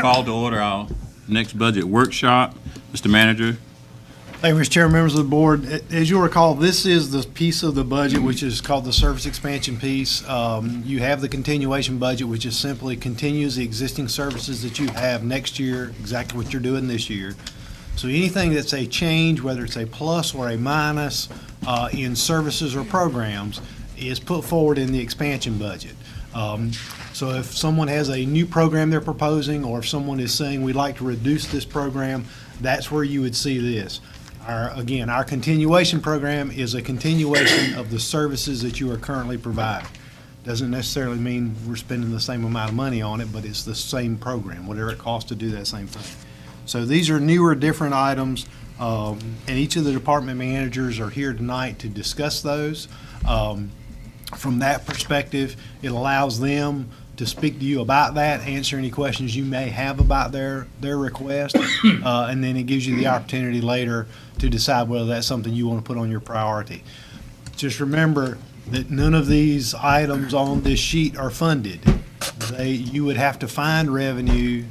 Call to order our next budget workshop. Mr. Manager. Thank you, Mr. Chairman, members of the board. As you'll recall, this is the piece of the budget which is called the service expansion piece. You have the continuation budget, which is simply continues the existing services that you have next year, exactly what you're doing this year. So anything that's a change, whether it's a plus or a minus in services or programs, is put forward in the expansion budget. So if someone has a new program they're proposing, or if someone is saying we'd like to reduce this program, that's where you would see this. Again, our continuation program is a continuation of the services that you are currently providing. Doesn't necessarily mean we're spending the same amount of money on it, but it's the same program, whatever it costs to do that same thing. So these are newer, different items, and each of the department managers are here tonight to discuss those. From that perspective, it allows them to speak to you about that, answer any questions you may have about their request, and then it gives you the opportunity later to decide whether that's something you want to put on your priority. Just remember that none of these items on this sheet are funded. You would have to find revenue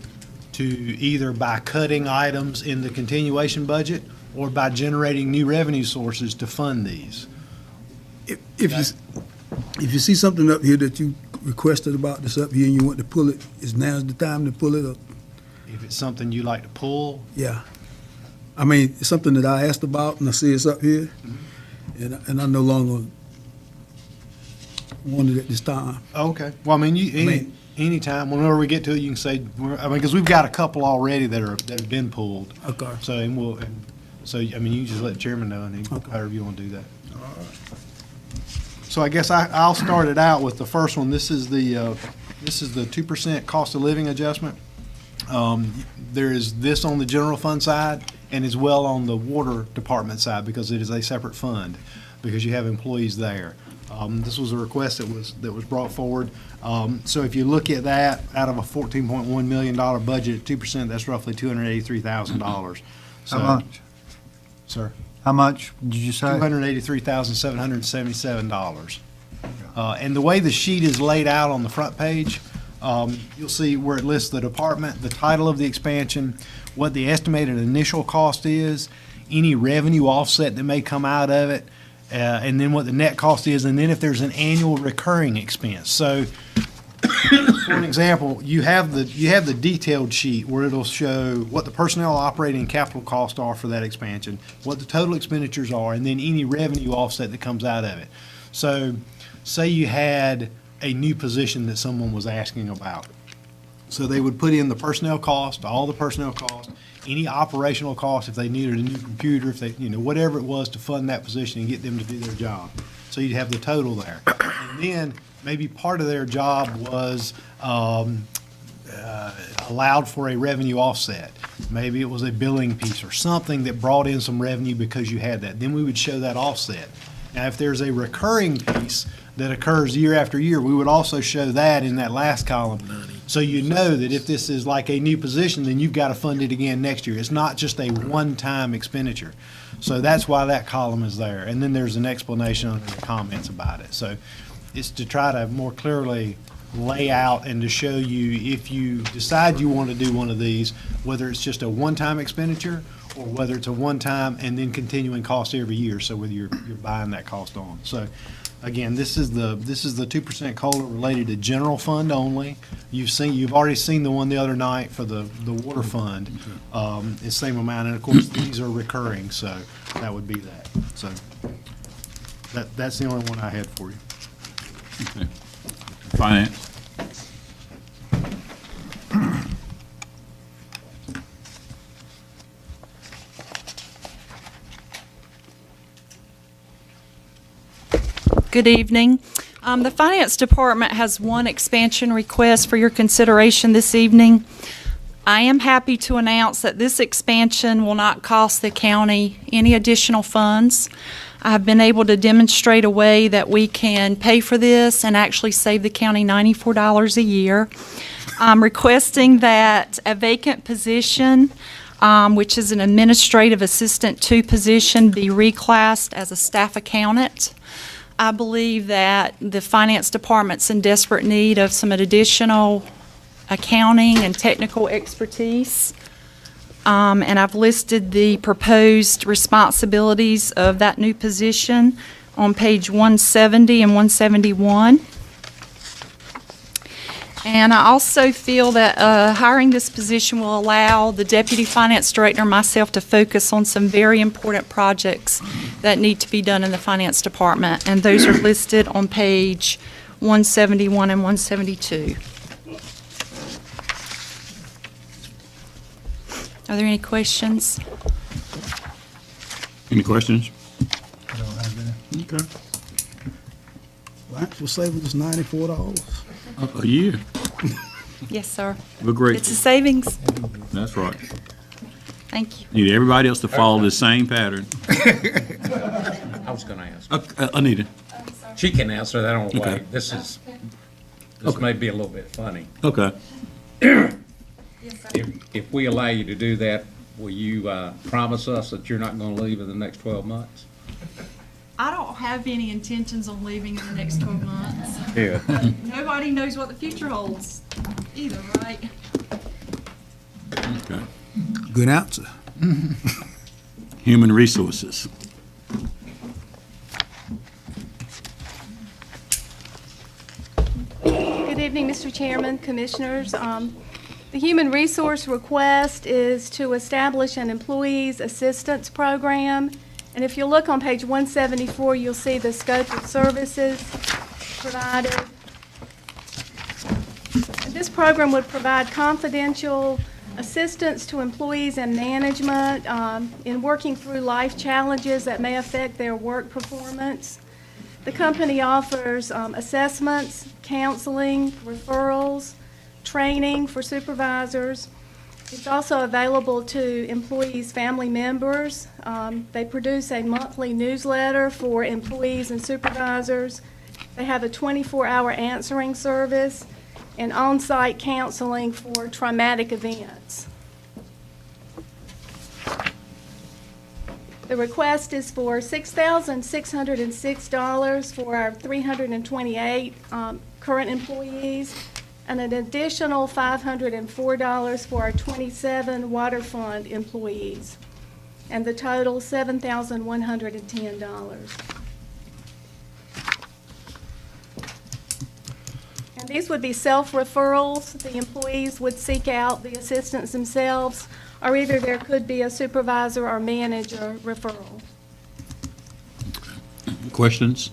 to either by cutting items in the continuation budget or by generating new revenue sources to fund these. If you see something up here that you requested about this up here and you want to pull it, now's the time to pull it up. If it's something you like to pull, Yeah. I mean, it's something that I asked about and I see it's up here, and I no longer want it at this time. okay. Well, I mean, anytime, whenever we get to it, you can say, because we've got a couple already that have been pulled. Okay. So, I mean, you just let the chairman know, and however you want to do that. So I guess I'll start it out with the first one. This is the 2% cost of living adjustment. There is this on the general fund side and as well on the water department side, because it is a separate fund because you have employees there. This was a request that was brought forward. So if you look at that, out of a $14.1 million budget at 2%, that's roughly $283,000. So, How much? Sir? How much did you say? $283,777. And the way the sheet is laid out on the front page, you'll see where it lists the department, the title of the expansion, what the estimated initial cost is, any revenue offset that may come out of it, and then what the net cost is, and then if there's an annual recurring expense. So, for an example, you have the detailed sheet where it'll show what the personnel, operating, and capital costs are for that expansion, what the total expenditures are, and then any revenue offset that comes out of it. So, say you had a new position that someone was asking about. So they would put in the personnel cost, all the personnel costs, any operational costs if they needed a new computer, if they, whatever it was to fund that position and get them to do their job. So you'd have the total there. And then maybe part of their job was allowed for a revenue offset. Maybe it was a billing piece or something that brought in some revenue because you had that. Then we would show that offset. Now, if there's a recurring piece that occurs year after year, we would also show that in that last column. So you know that if this is like a new position, then you've got to fund it again next year. It's not just a one-time expenditure. So that's why that column is there. And then there's an explanation under the comments about it. So it's to try to more clearly lay out and to show you if you decide you want to do one of these, whether it's just a one-time expenditure or whether it's a one-time and then continuing cost every year. So whether you're buying that cost on. So again, this is the 2% COLA related to general fund only. You've already seen the one the other night for the water fund. It's the same amount, and of course these are recurring, so that would be that. So that's the only one I had for you. Okay. Finance. Good evening. The Finance Department has one expansion request for your consideration this evening. I am happy to announce that this expansion will not cost the county any additional funds. I've been able to demonstrate a way that we can pay for this and actually save the county $94 a year. I'm requesting that a vacant position, which is an administrative assistant 2 position, be reclassed as a staff accountant. I believe that the Finance Department's in desperate need of some additional accounting and technical expertise. And I've listed the proposed responsibilities of that new position on page 170 and 171. And I also feel that hiring this position will allow the Deputy Finance Director and myself to focus on some very important projects that need to be done in the Finance Department, and those are listed on page 171 and 172. Are there any questions? Any questions? I don't have any. Okay. Well, saving us $94. A year. Yes, sir. We're great. It's a savings. That's right. Thank you. Need everybody else to follow the same pattern. I was going to ask. Anita. She can answer that on the way. Okay. This Okay. may be a little bit funny. Okay. If we allow you to do that, will you promise us that you're not going to leave in the next 12 months? I don't have any intentions on leaving in the next 12 months. Yeah. Nobody knows what the future holds either, right? Okay. Good answer. Human resources. Good evening, Mr. Chairman, Commissioners. The human resource request is to establish an employees assistance program. And if you look on page 174, you'll see the scope of services provided. And this program would provide confidential assistance to employees and management in working through life challenges that may affect their work performance. The company offers assessments, counseling, referrals, training for supervisors. It's also available to employees' family members. They produce a monthly newsletter for employees and supervisors. They have a 24-hour answering service and on-site counseling for traumatic events. The request is for $6,606 for our 328 current employees, and an additional $504 for our 27 waterfront employees, and the total $7,110. And these would be self-referrals. The employees would seek out the assistance themselves, or either there could be a supervisor or manager referral. Questions?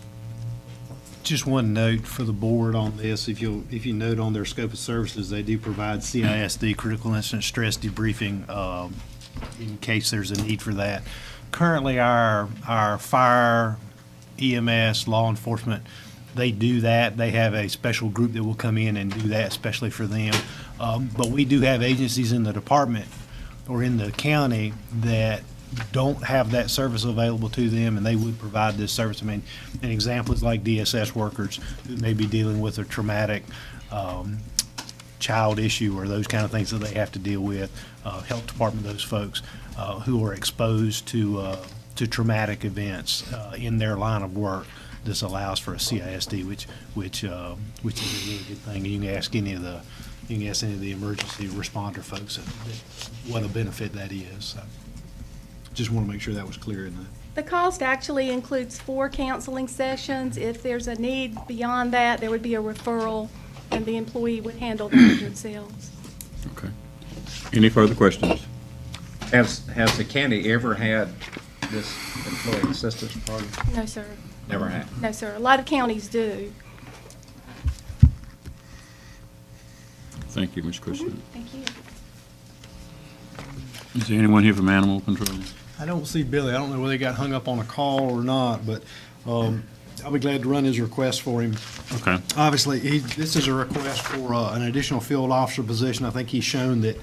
Just one note for the board on this. If you note on their scope of services, they do provide CISD, critical incident stress debriefing, in case there's a need for that. Currently, our fire, EMS, law enforcement, they do that. They have a special group that will come in and do that, especially for them. But we do have agencies in the department or in the county that don't have that service available to them, and they would provide this service. I mean, an example is like DSS workers who may be dealing with a traumatic child issue or those kind of things that they have to deal with. Health department, those folks who are exposed to traumatic events in their line of work. This allows for a CISD, which is a really good thing. You can ask any of the emergency responder folks what a benefit that is. So, just want to make sure that was clear in that. The cost actually includes 4 counseling sessions. If there's a need beyond that, there would be a referral, and the employee would handle that themselves. Okay. Any further questions? Has the county ever had this employee assistance program? No, sir. Never had. No, sir. A lot of counties do. Thank you, Ms. Christian. Thank you. Is there anyone here from Animal Control? I don't see Billy. I don't know whether he got hung up on a call or not, but I'll be glad to run his request for him. Okay. Obviously, this is a request for an additional field officer position. I think he's shown that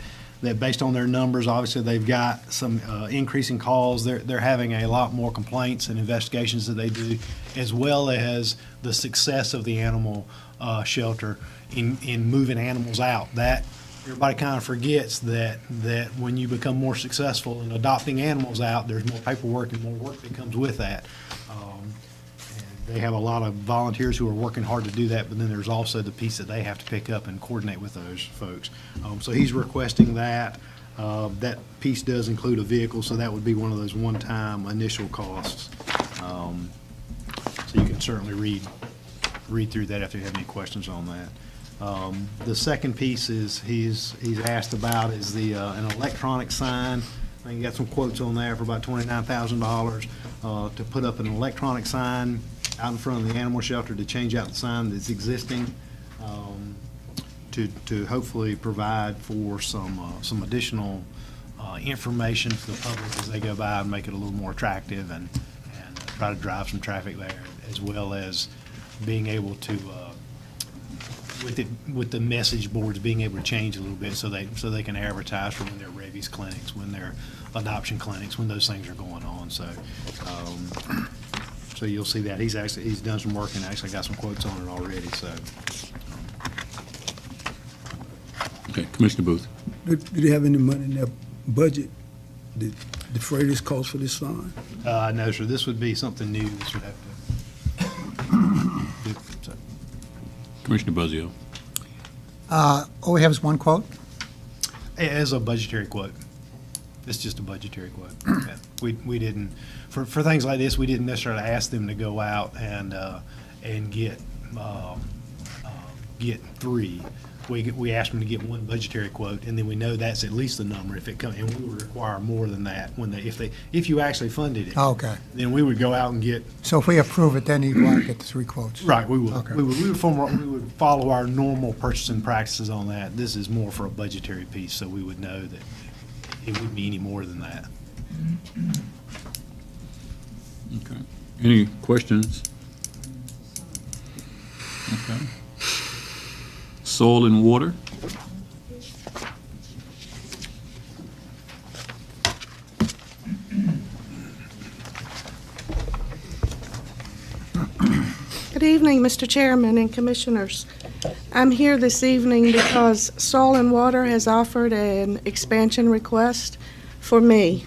based on their numbers, obviously they've got some increasing calls. They're having a lot more complaints and investigations that they do, as well as the success of the animal shelter in moving animals out. That everybody kind of forgets that when you become more successful in adopting animals out, there's more paperwork and more work that comes with that. And they have a lot of volunteers who are working hard to do that, but then there's also the piece that they have to pick up and coordinate with those folks. So he's requesting that. That piece does include a vehicle, so that would be one of those one-time initial costs. So you can certainly read through that if you have any questions on that. The second piece is he's asked about is an electronic sign. I think you got some quotes on there for about $29,000 to put up an electronic sign out in front of the animal shelter to change out the sign that's existing, to hopefully provide for some additional information to the public as they go by and make it a little more attractive and try to drive some traffic there, as well as being able to with the message boards being able to change a little bit so they can advertise for when their rabies clinics, when their adoption clinics, when those things are going on. So so you'll see that he's done some work and actually got some quotes on it already. So Okay, Commissioner Booth. Do they have any money in their budget to defray this cost for this sign? no, sir. This would be something new. This would have to do. So. Commissioner Buzzio. All we have is one quote. As a budgetary quote. It's just a budgetary quote. Yeah. We didn't, for things like this, we didn't necessarily ask them to go out and get three. We asked them to get one budgetary quote, and then we know that's at least the number if it comes, and we would require more than that if you actually funded it. Okay. Then we would go out and get. So if we approve it, then you want to get the three quotes. Right, we would. Okay. We would follow our normal purchasing practices on that. This is more for a budgetary piece, so we would know that it wouldn't be any more than that. Okay. Any questions? Okay. Soil and water. Good evening, Mr. Chairman and Commissioners. I'm here this evening because Soil and Water has offered an expansion request for me.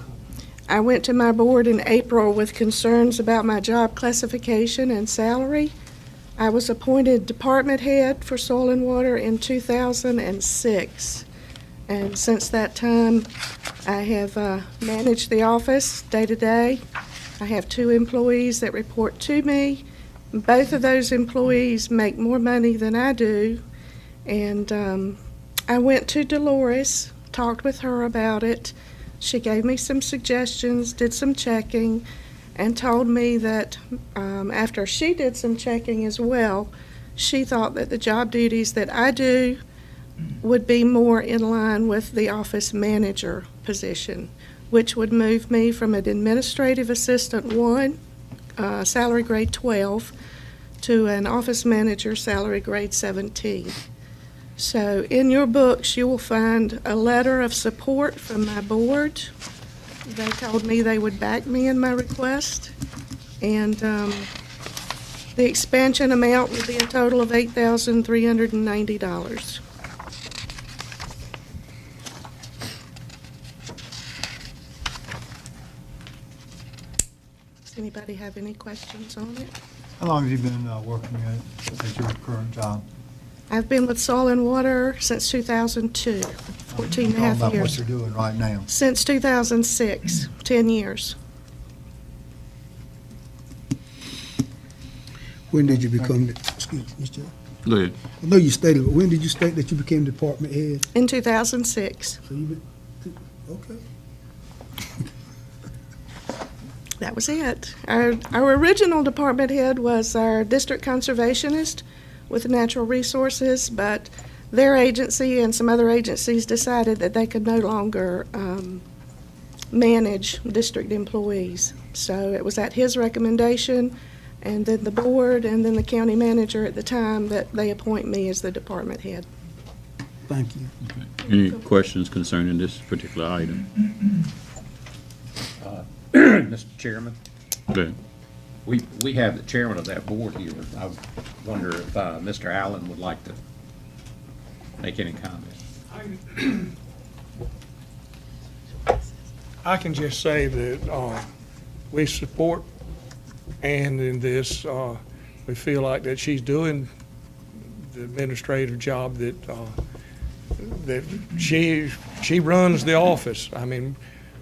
I went to my board in April with concerns about my job classification and salary. I was appointed department head for Soil and Water in 2006. And since that time, I have managed the office day to day. I have 2 employees that report to me. Both of those employees make more money than I do. And I went to Dolores, talked with her about it. She gave me some suggestions, did some checking, and told me that after she did some checking as well, she thought that the job duties that I do would be more in line with the office manager position, which would move me from an administrative assistant 1, salary grade 12, to an office manager salary grade 17. So in your books, you will find a letter of support from my board. They told me they would back me in my request, and the expansion amount would be a total of $8,390. Does anybody have any questions on it? How long have you been working at your current job? I've been with Soil and Water since 2002, 14 and a half About what years. you're doing right now. Since 2006, 10 years. When did you become, excuse me, Mr. Chair? Go ahead. I know you stated, but when did you state that you became department head? In 2006. So you been, okay. That was it. Our original department head was our district conservationist with natural resources, but their agency and some other agencies decided that they could no longer manage district employees. So it was at his recommendation, and then the board, and then the county manager at the time, that they appoint me as the department head. Thank you. Okay. Any questions concerning this particular item? Mr. Chairman, Go ahead. we have the chairman of that board here. I wonder if Mr. Allen would like to make any comment. I can just say that we support Ann in this. we feel like that she's doing the administrative job that she runs the office. I mean,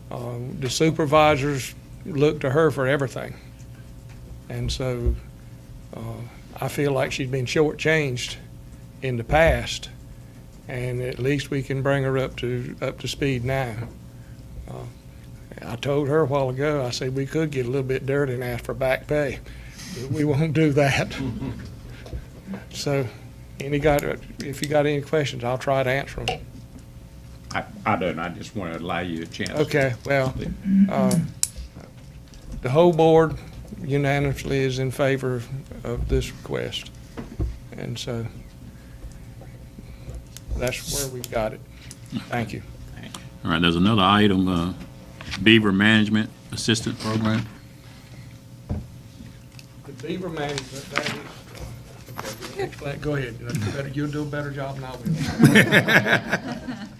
the supervisors look to her for everything. And so I feel like she's been shortchanged in the past, and at least we can bring her up to speed now. I told her a while ago, I said we could get a little bit dirty and ask for back pay, but we won't do that. So, if you got any questions, I'll try to answer them. I don't, I just want to allow you a chance. Okay, well, the whole board unanimously is in favor of this request. And so that's where we've got it. Thank you. All right, there's another item, Beaver Management Assistant Program. The Beaver management, that is, go ahead. You'll do a better job than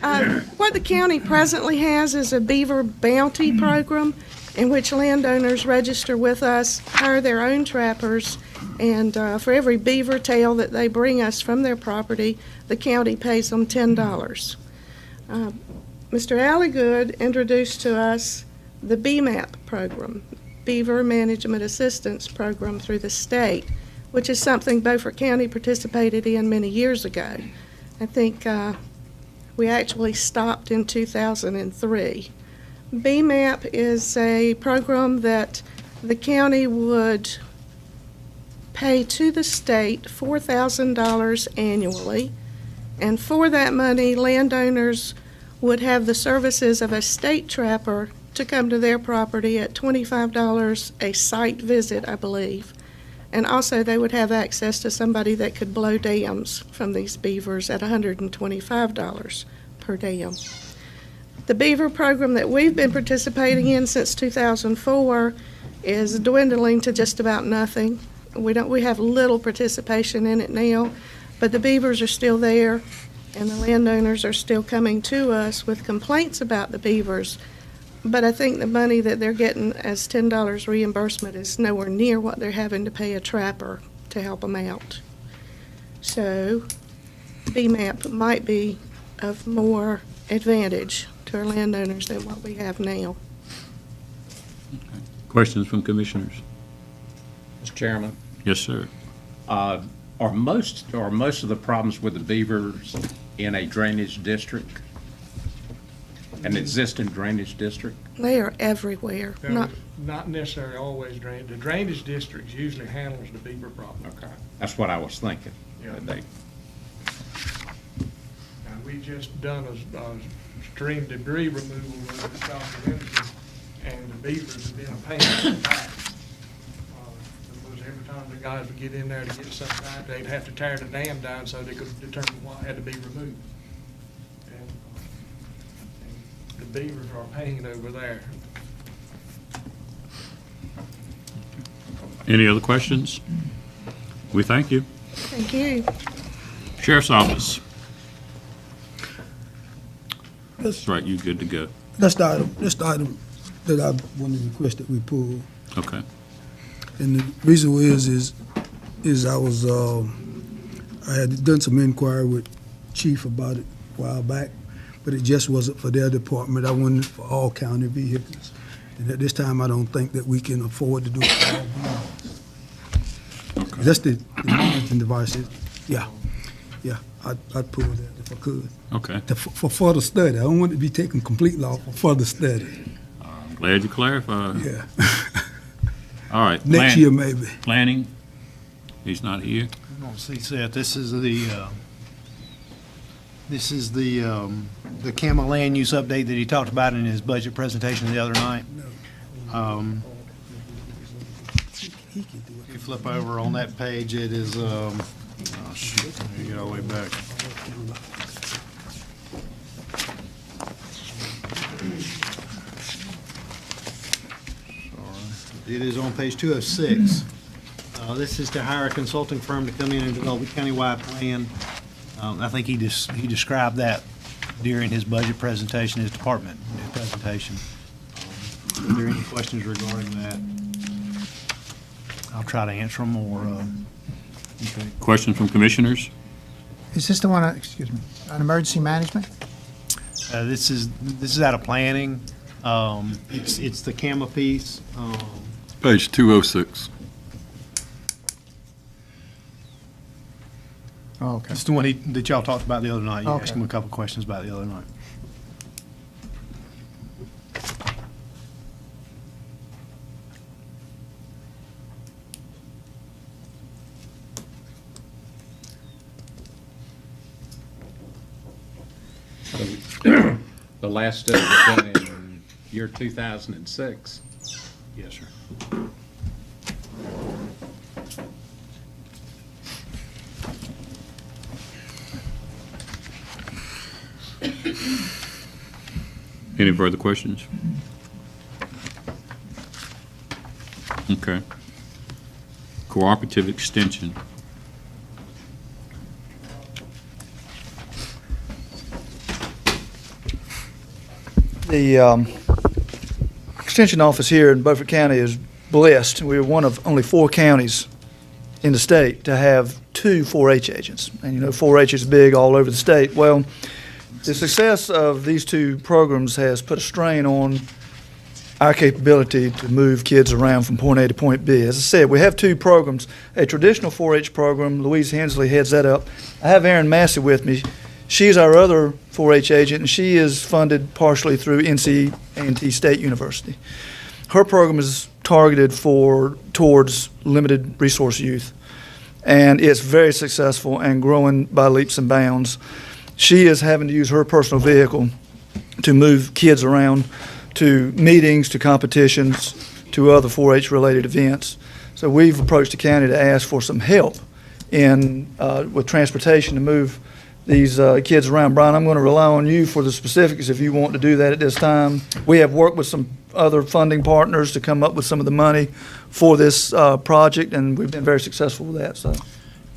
I will. What the county presently has is a Beaver Bounty program in which landowners register with us, hire their own trappers, and for every beaver tail that they bring us from their property, the county pays them $10. Mr. Alligood introduced to us the BMAP program, Beaver Management Assistance Program through the state, which is something Beaufort County participated in many years ago. I think we actually stopped in 2003. BMAP is a program that the county would pay to the state $4,000 annually, and for that money, landowners would have the services of a state trapper to come to their property at $25 a site visit, I believe. And also they would have access to somebody that could blow dams from these beavers at $125 per dam. The beaver program that we've been participating in since 2004 is dwindling to just about nothing. We have little participation in it now, but the beavers are still there, and the landowners are still coming to us with complaints about the beavers. But I think the money that they're getting as $10 reimbursement is nowhere near what they're having to pay a trapper to help them out. So BMAP might be of more advantage to our landowners than what we have now. Questions from commissioners? Mr. Chairman, Yes, sir. are most of the problems with the beavers in a drainage district? An existing drainage district? They are everywhere. Not necessarily always drainage. The drainage districts usually handles the beaver problem. Okay, that's what I was thinking. Yeah. That they- And we just done a stream debris removal over the South Community, and the beavers have been a pain in the back. Because every time the guys would get in there to get something out, they'd have to tear the dam down so they could determine what had to be removed. And the beavers are a pain over there. Any other questions? We thank you. Thank you. Sheriff's Office. That's right, you good to go. That's the item that I wanted to request that we pull. Okay. And the reason is I had done some inquiry with Chief about it a while back, but it just wasn't for their department. I wanted it for all county vehicles. And at this time, I don't think that we can afford to do it for all vehicles. Okay. That's the monitoring devices. Yeah, I'd pull that if I could. Okay. For further study. I don't want it to be taken completely off for further study. I'm glad you clarified. Yeah. All right. Next year, maybe. Planning. He's not here. See, Seth, this is the CAMA land use update that he talked about in his budget presentation the other night. He can do If you flip over on that page, it is, oh shoot, let me get all the way back. Sorry. It is on page 206. This is to hire a consulting firm to come in and develop a countywide plan. I think he described that during his budget presentation, his department presentation. Are there any questions regarding that? I'll try to answer them or, okay. Questions from commissioners? Is this the one, excuse me, on emergency management? This is out of planning. It's the CAMA piece. Page 206. Oh, okay. It's the one that y'all talked about the other night. You Okay. asked him a couple questions about the other night. The last study was done in year 2006. Yes, sir. Any further questions? Okay. Cooperative Extension. The Extension office here in Beaufort County is blessed. We're one of only 4 counties in the state to have 2 4-H agents. And you know, 4-H is big all over the state. Well, the success of these 2 programs has put a strain on our capability to move kids around from point A to point B. As I said, we have 2 programs. A traditional 4-H program, Louise Hensley heads that up. I have Erin Massey with me. She's our other 4-H agent, and she is funded partially through NC&T State University. Her program is targeted towards limited resource youth, and it's very successful and growing by leaps and bounds. She is having to use her personal vehicle to move kids around to meetings, to competitions, to other 4-H related events. So we've approached the county to ask for some help with transportation to move these kids around. Brian, I'm going to rely on you for the specifics if you want to do that at this time. We have worked with some other funding partners to come up with some of the money for this project, and we've been very successful with that. So,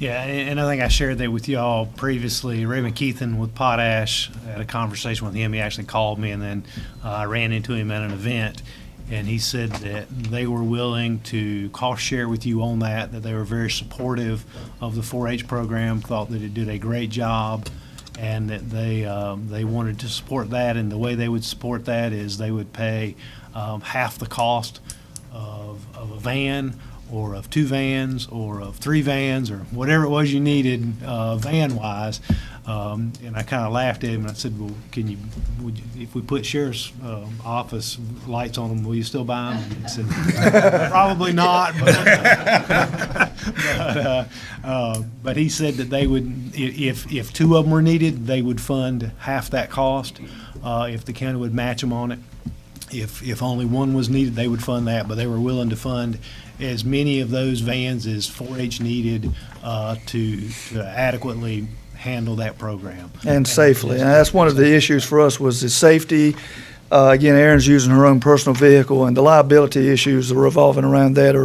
Yeah, and I think I shared that with y'all previously. Raymond Keithan with Potash, I had a conversation with him. He actually called me, and then I ran into him at an event, and he said that they were willing to cost share with you on that they were very supportive of the 4-H program, thought that it did a great job, and that they wanted to support that. And the way they would support that is they would pay half the cost of a van, or of 2 vans, or of 3 vans, or whatever it was you needed van-wise. And I kind of laughed at him, and I said, well, if we put sheriff's office lights on them, will you still buy them? And he said, probably not. But he said that they would, if 2 of them were needed, they would fund half that cost, if the county would match them on it. If only 1 was needed, they would fund that, but they were willing to fund as many of those vans as 4-H needed to adequately handle that program. and safely. And that's one of the issues for us was the safety. Again, Erin's using her own personal vehicle, and the liability issues revolving around that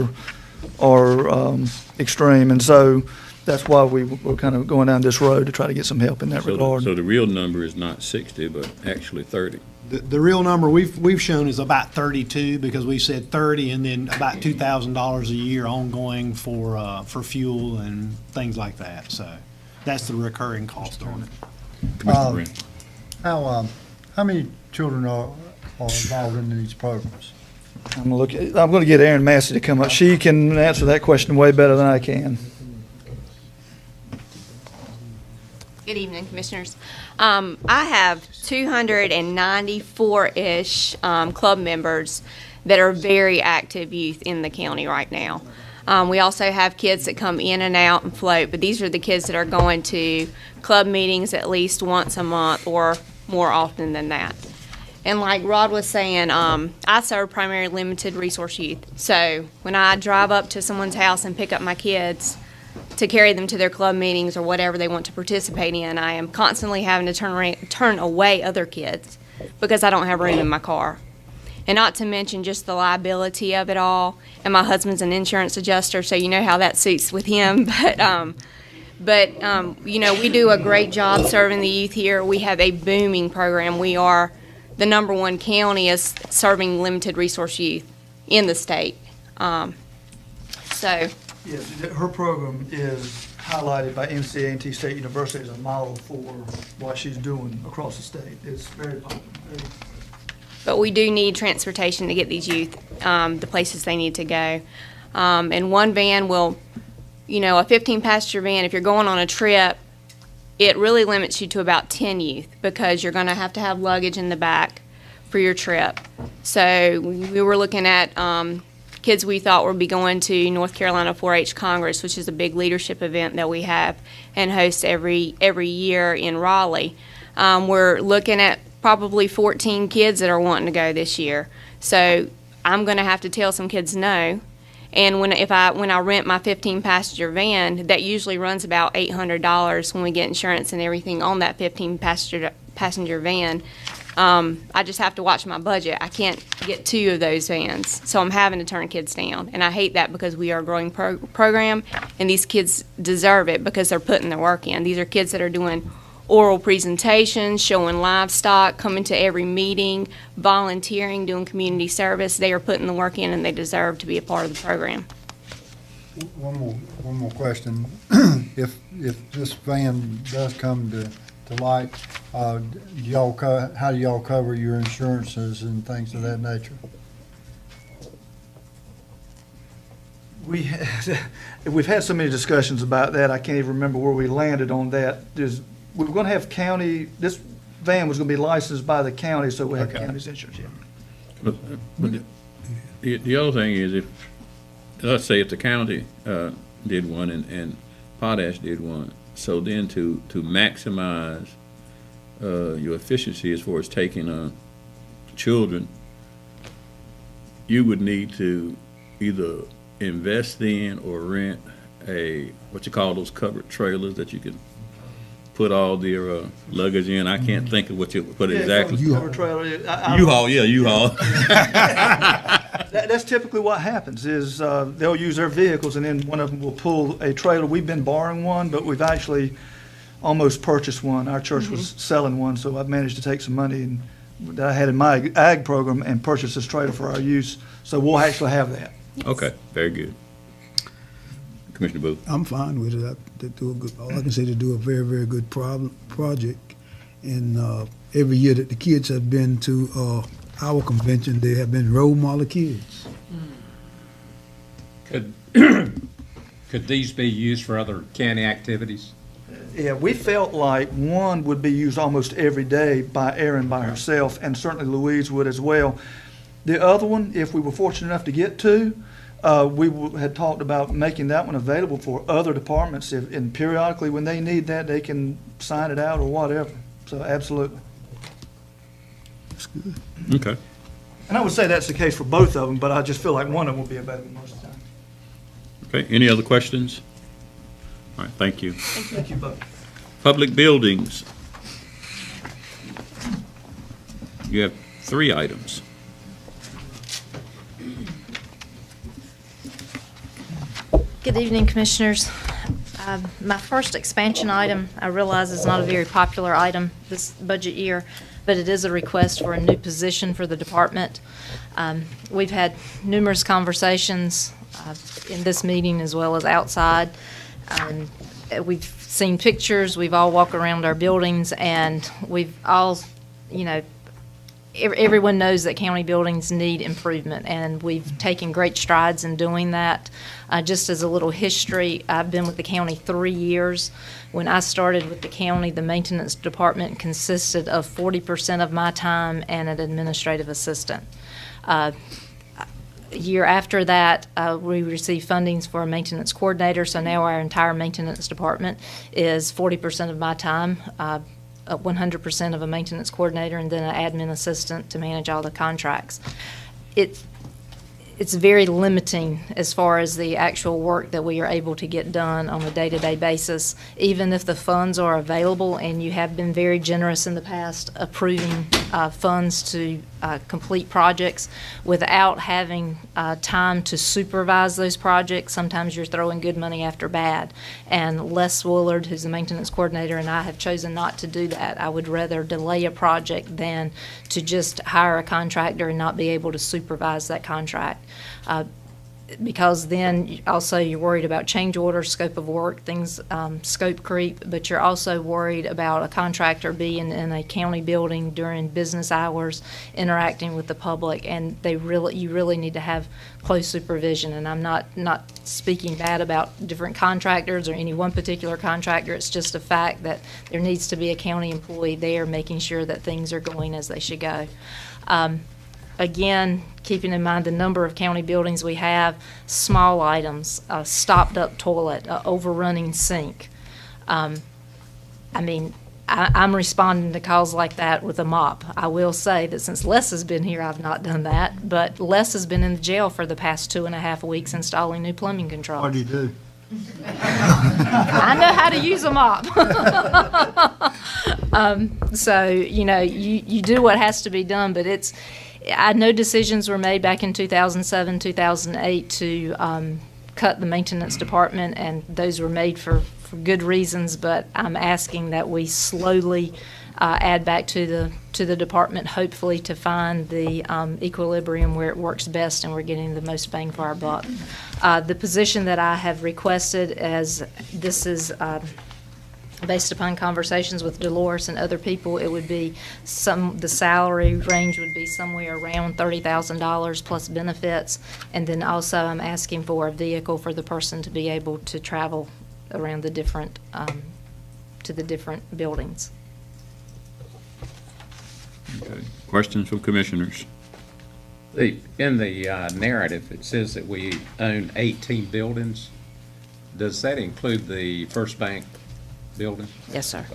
are extreme. And so that's why we're kind of going down this road to try to get some help in that regard. So the real number is not 60, but actually 30. The real number we've shown is about 32, because we said 30 and then about $2,000 a year ongoing for fuel and things like that. So that's the recurring cost on it. Commissioner Green. How many children are involved in these programs? I'm going to get Erin Massey to come up. She can answer that question way better than I can. Good evening, Commissioners. I have 294-ish club members that are very active youth in the county right now. We also have kids that come in and out and float, but these are the kids that are going to club meetings at least once a month or more often than that. And like Rod was saying, I serve primarily limited resource youth. So when I drive up to someone's house and pick up my kids to carry them to their club meetings or whatever they want to participate in, I am constantly having to turn away other kids because I don't have room in my car. And not to mention just the liability of it all. And my husband's an insurance adjuster, so you know how that suits with him. But you know, we do a great job serving the youth here. We have a booming program. We are the #1 county as serving limited resource youth in the state. So So, Yes, her program is highlighted by NCA&T State University as a model for what she's doing across the state. It's very popular. but we do need transportation to get these youth the places they need to go. And one van will, a 15-passenger van, if you're going on a trip, it really limits you to about 10 youth because you're going to have luggage in the back for your trip. So we were looking at kids we thought would be going to North Carolina 4-H Congress, which is a big leadership event that we have and host every year in Raleigh. We're looking at probably 14 kids that are wanting to go this year. So I'm going to have to tell some kids no. And when I rent my 15-passenger van, that usually runs about $800 when we get insurance and everything on that 15-passenger van. I just have to watch my budget. I can't get 2 of those vans, so I'm having to turn kids down. And I hate that because we are a growing program, and these kids deserve it because they're putting their work in. These are kids that are doing oral presentations, showing livestock, coming to every meeting, volunteering, doing community service. They are putting the work in, and they deserve to be a part of the program. One more question. If this van does come to light, how do y'all cover your insurances and things of that nature? We've had so many discussions about that, I can't even remember where we landed on that. We were going to have county, this van was going to be licensed by the county, so we have county's insurance, yeah. But the other thing is, let's say if the county did one and Potash did one, so then to maximize your efficiency as far as taking children, you would need to either invest in or rent what you call those covered trailers that you can put all their luggage in. I can't think of what exactly. U-Haul, yeah, U-Haul. That's typically what happens is they'll use their vehicles and then one of them will pull a trailer. We've been borrowing one, but we've actually almost purchased one. Our church was selling one, so I've managed to take some money that I had in my ag program and purchase this trailer for our use. So we'll actually have that. Okay, very good. Commissioner Booth. I'm fine with it. They do a good, all I can say, they do a very, very good project. And every year that the kids have been to our convention, they have been role model kids. Could these be used for other county activities? Yeah, we felt like one would be used almost every day by Erin by herself, and certainly Louise would as well. The other one, if we were fortunate enough to get to, we had talked about making that one available for other departments, and periodically when they need that, they can sign it out or whatever. So absolutely. That's good. Okay. And I would say that's the case for both of them, but I just feel like one of them will be available most of the time. Okay, any other questions? All right, thank you. Thank you both. Public buildings. You have 3 items. Good evening, Commissioners. My first expansion item, I realize is not a very popular item this budget year, but it is a request for a new position for the department. We've had numerous conversations in this meeting as well as outside. We've seen pictures, we've all walked around our buildings, and we've all, everyone knows that county buildings need improvement, and we've taken great strides in doing that. Just as a little history, I've been with the county 3 years. When I started with the county, the maintenance department consisted of 40% of my time and an administrative assistant. A year after that, we received fundings for a maintenance coordinator, so now our entire maintenance department is 40% of my time, 100% of a maintenance coordinator, and then an admin assistant to manage all the contracts. It's very limiting as far as the actual work that we are able to get done on a day-to-day basis. Even if the funds are available, and you have been very generous in the past approving funds to complete projects, without having time to supervise those projects, sometimes you're throwing good money after bad. And Les Woolard, who's the maintenance coordinator, and I have chosen not to do that. I would rather delay a project than to just hire a contractor and not be able to supervise that contract. because then also you're worried about change orders, scope of work, things, scope creep, but you're also worried about a contractor being in a county building during business hours, interacting with the public, and you really need to have close supervision. And I'm not speaking bad about different contractors or any one particular contractor. It's just a fact that there needs to be a county employee there making sure that things are going as they should go. Again, keeping in mind the number of county buildings we have, small items, a stopped-up toilet, a overrunning sink. I'm responding to calls like that with a mop. I will say that since Les has been here, I've not done that, but Les has been in the jail for the past 2.5 weeks installing new plumbing controls. What do you do? I know how to use a mop. So, you do what has to be done, but I know decisions were made back in 2007, 2008 to cut the maintenance department, and those were made for good reasons, but I'm asking that we slowly add back to the department, hopefully to find the equilibrium where it works best and we're getting the most bang for our buck. The position that I have requested, as this is based upon conversations with Dolores and other people, it would be the salary range would be somewhere around $30,000 plus benefits, and then also I'm asking for a vehicle for the person to be able to travel around the different to the different buildings. Okay. Questions from commissioners? In the narrative, it says that we own 18 buildings. Does that include the First Bank building? Yes, sir.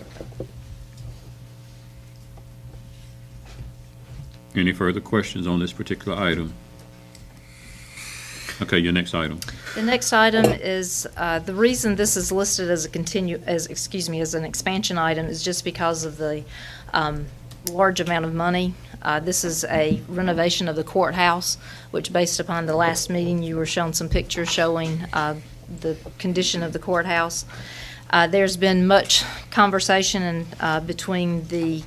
Any further questions on this particular item? Okay, your next item. The next item is the reason this is listed as as an expansion item is just because of the large amount of money. This is a renovation of the courthouse, which, based upon the last meeting, you were shown some pictures showing the condition of the courthouse. There's been much conversation between the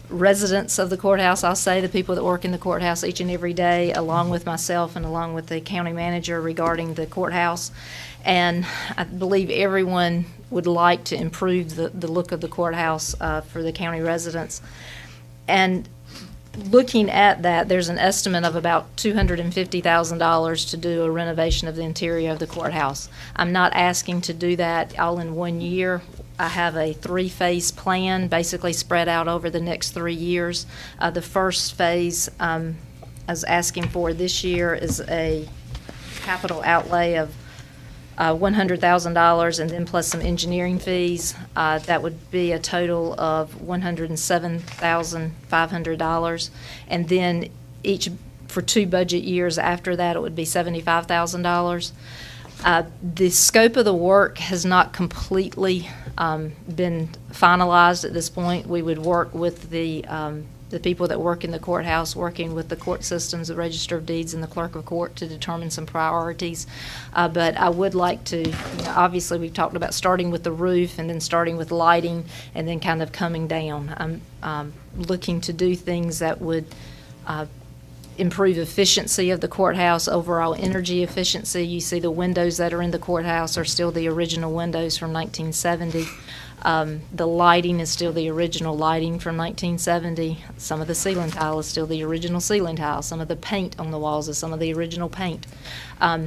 residents of the courthouse, I'll say, the people that work in the courthouse each and every day, along with myself and along with the county manager regarding the courthouse. And I believe everyone would like to improve the look of the courthouse for the county residents. And looking at that, there's an estimate of about $250,000 to do a renovation of the interior of the courthouse. I'm not asking to do that all in 1 year. I have a 3-phase plan basically spread out over the next 3 years. The first phase I was asking for this year is a capital outlay of $100,000, and then plus some engineering fees. That would be a total of $107,500. And then for 2 budget years after that, it would be $75,000. The scope of the work has not completely been finalized at this point. We would work with the people that work in the courthouse, working with the court systems, the Register of Deeds, and the Clerk of Court to determine some priorities. But I would like to, obviously we've talked about starting with the roof and then starting with lighting and then kind of coming down. I'm looking to do things that would improve efficiency of the courthouse, overall energy efficiency. You see the windows that are in the courthouse are still the original windows from 1970. The lighting is still the original lighting from 1970. Some of the ceiling tile is still the original ceiling tile. Some of the paint on the walls is some of the original paint.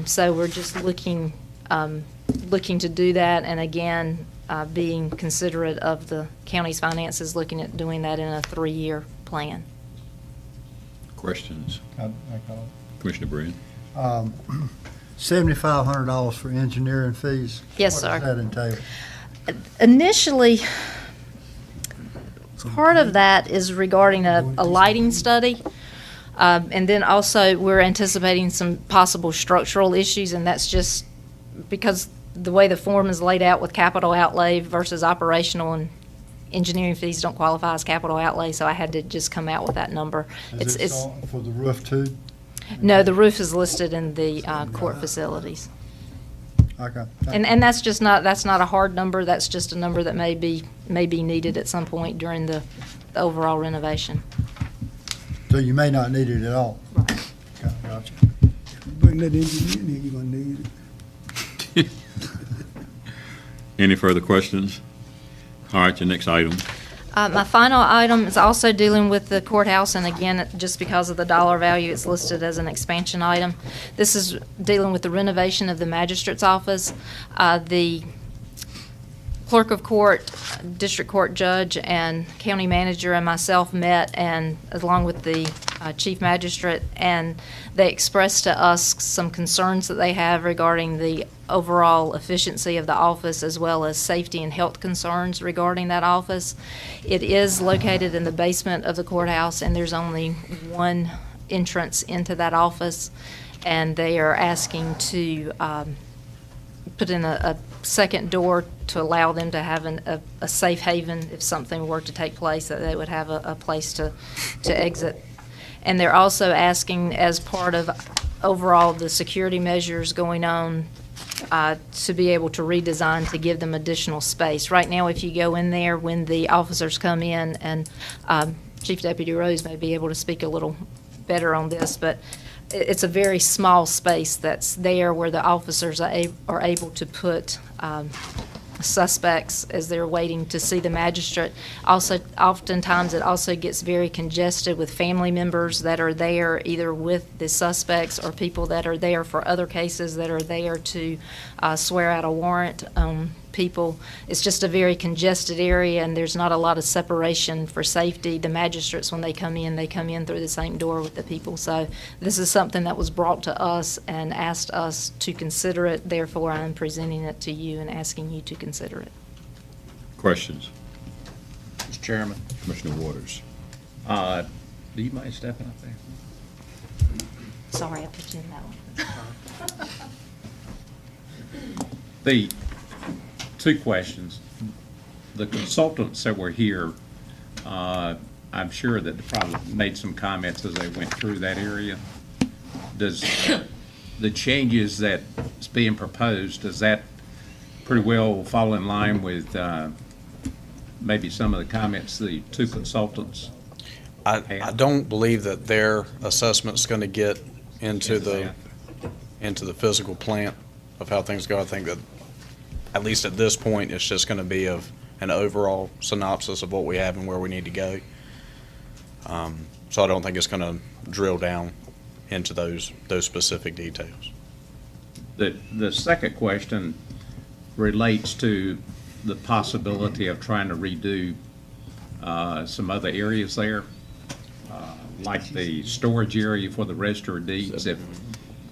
So we're just looking to do that, and again, being considerate of the county's finances, looking at doing that in a 3-year plan. Questions? I call it. Commissioner Brand? $7,500 for engineering fees? Yes, sir. What does that entail? Initially, part of that is regarding a lighting study. And then also we're anticipating some possible structural issues, and that's just because the way the form is laid out with capital outlay versus operational, and engineering fees don't qualify as capital outlay, so I had to just come out with that number. Is it for the roof too? No, the roof is listed in the court facilities. Okay. And that's not a hard number. That's just a number that may be needed at some point during the overall renovation. So you may not need it at all? Right. Okay, gotcha. bring that engineer in here, you're gonna need it. Any further questions? All right, your next item. My final item is also dealing with the courthouse, and again, just because of the dollar value, it's listed as an expansion item. This is dealing with the renovation of the magistrate's office. The clerk of court, district court judge, and county manager and myself met, and along with the chief magistrate, and they expressed to us some concerns that they have regarding the overall efficiency of the office, as well as safety and health concerns regarding that office. It is located in the basement of the courthouse, and there's only one entrance into that office, and they are asking to put in a second door to allow them to have a safe haven if something were to take place, that they would have a place to exit. And they're also asking, as part of overall the security measures going on, to be able to redesign to give them additional space. Right now, if you go in there when the officers come in, and Chief Deputy Rose may be able to speak a little better on this, but it's a very small space that's there where the officers are able to put suspects as they're waiting to see the magistrate. Also, oftentimes it also gets very congested with family members that are there either with the suspects or people that are there for other cases that are there to swear out a warrant on people. It's just a very congested area, and there's not a lot of separation for safety. The magistrates, when they come in through the same door with the people. So this is something that was brought to us and asked us to consider it. Therefore, I'm presenting it to you and asking you to consider it. Questions? Mr. Chairman. Commissioner Waters. Do you mind stepping up there? Sorry, I put you in that one. The two questions. The consultants that were here, I'm sure that they probably made some comments as they went through that area. Does the changes that's being proposed, does that pretty well fall in line with maybe some of the comments the two consultants had? I don't believe that their assessment's going to get into the physical plant of how things go. I think that at least at this point, it's just going to be of an overall synopsis of what we have and where we need to go. So I don't think it's going to drill down into those specific details. The second question relates to the possibility of trying to redo some other areas there, like the storage area for the register of deeds.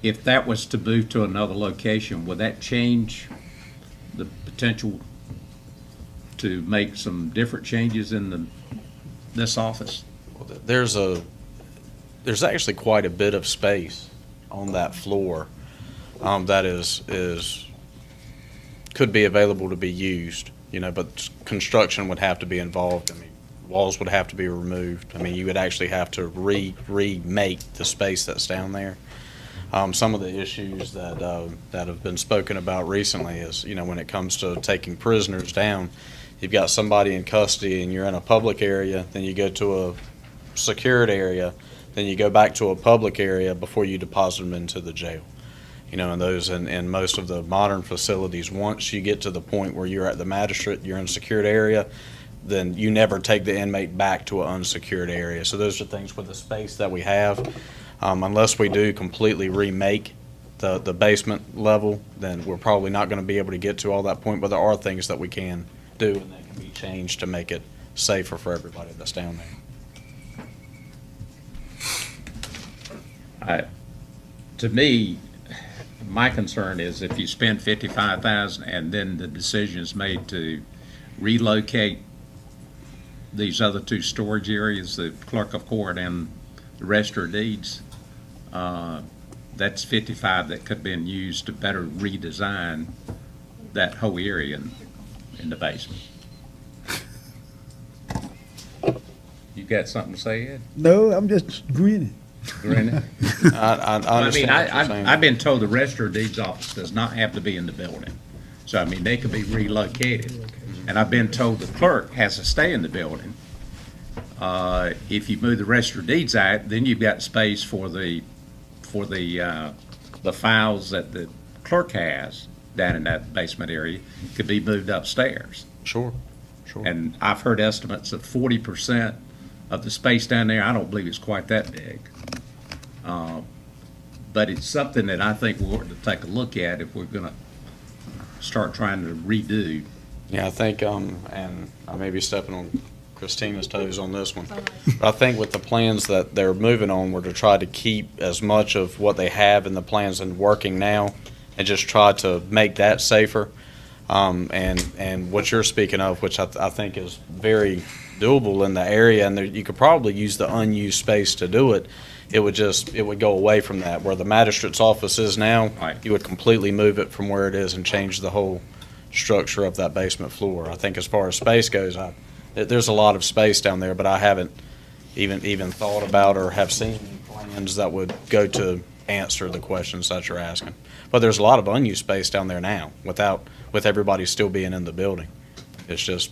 If that was to move to another location, would that change the potential to make some different changes in this office? There's actually quite a bit of space on that floor that could be available to be used, but construction would have to be involved. I mean, walls would have to be removed. I mean, you would actually have to remake the space that's down there. Some of the issues that have been spoken about recently is, when it comes to taking prisoners down, you've got somebody in custody and you're in a public area, then you go to a secured area, then you go back to a public area before you deposit them into the jail. In most of the modern facilities, once you get to the point where you're at the magistrate, you're in a secured area, then you never take the inmate back to an unsecured area. So those are things with the space that we have. Unless we do completely remake the basement level, then we're probably not going to be able to get to all that point, but there are things that we can do and that can be changed to make it safer for everybody that's down there. To me, my concern is if you spend $55,000 and then the decision is made to relocate these other two storage areas, the clerk of court and the register of deeds, that's $55,000 that could have been used to better redesign that whole area in the basement. You got something to say, Ed? No, I'm just grinning. Grinning? I understand what you're saying. I've been told the register of deeds office does not have to be in the building. So, I mean, they could be relocated. And I've been told the clerk has to stay in the building. If you move the register of deeds out, then you've got space for the the files that the clerk has down in that basement area could be moved upstairs. Sure, sure. And I've heard estimates of 40% of the space down there. I don't believe it's quite that big. But it's something that I think we ought to take a look at if we're going to start trying to redo. Yeah, I think, and I may be stepping on Christina's toes on this one, but I think with the plans that they're moving on were to try to keep as much of what they have in the plans and working now and just try to make that safer. And what you're speaking of, which I think is very doable in the area, and you could probably use the unused space to do it. It would go away from that. Where the magistrate's office is now, you would completely move it from where it is and change the whole structure of that basement floor. I think as far as space goes, there's a lot of space down there, but I haven't even thought about or have seen plans that would go to answer the questions that you're asking. But there's a lot of unused space down there now with everybody still being in the building. It's just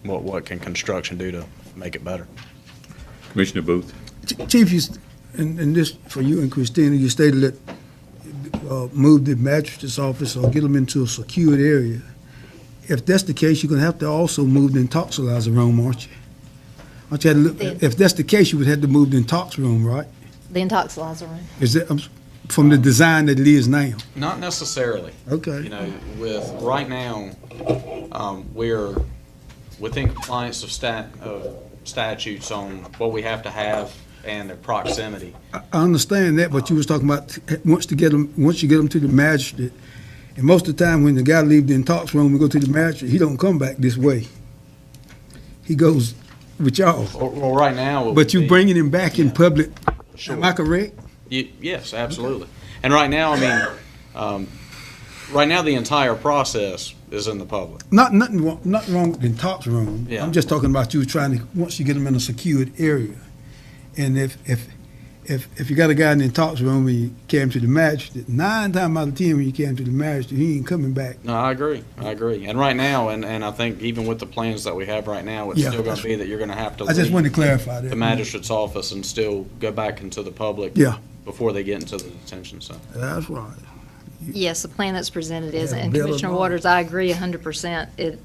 what can construction do to make it better? Commissioner Booth. Chief, and this for you and Christina, you stated that move the magistrate's office or get them into a secured area. If that's the case, you're going to have to also move the intoxilizer room, aren't you? If that's the case, you would have to move the intox room, right? The intoxilizer room. Is that from the design that it is now? Not necessarily. Okay. You know, with right now, we're within compliance of statutes on what we have to have and their proximity. I understand that, but you was talking about once you get them to the magistrate, and most of the time when the guy leaves the intox room and go to the magistrate, he don't come back this way. He goes with y'all. Well, right now. But you bringing him back in public. Sure. Am I correct? Yes, absolutely. And right now, I mean, right now the entire process is in the public. Nothing wrong with the intox room. Yeah. I'm just talking about you trying to, once you get them in a secured area. And if you got a guy in the intox room and you carry him to the magistrate, 9 times out of 10 when you carry him to the magistrate, he ain't coming back. No, I agree. And right now, and I think even with the plans that we have right now, it's still going to be that you're going to have to I just wanted to clarify that. the magistrate's office and still go back into the public before they get into the detention center. That's right. Yes, the plan that's presented is, Yeah, and Bill Commissioner and all. Waters, I agree 100%.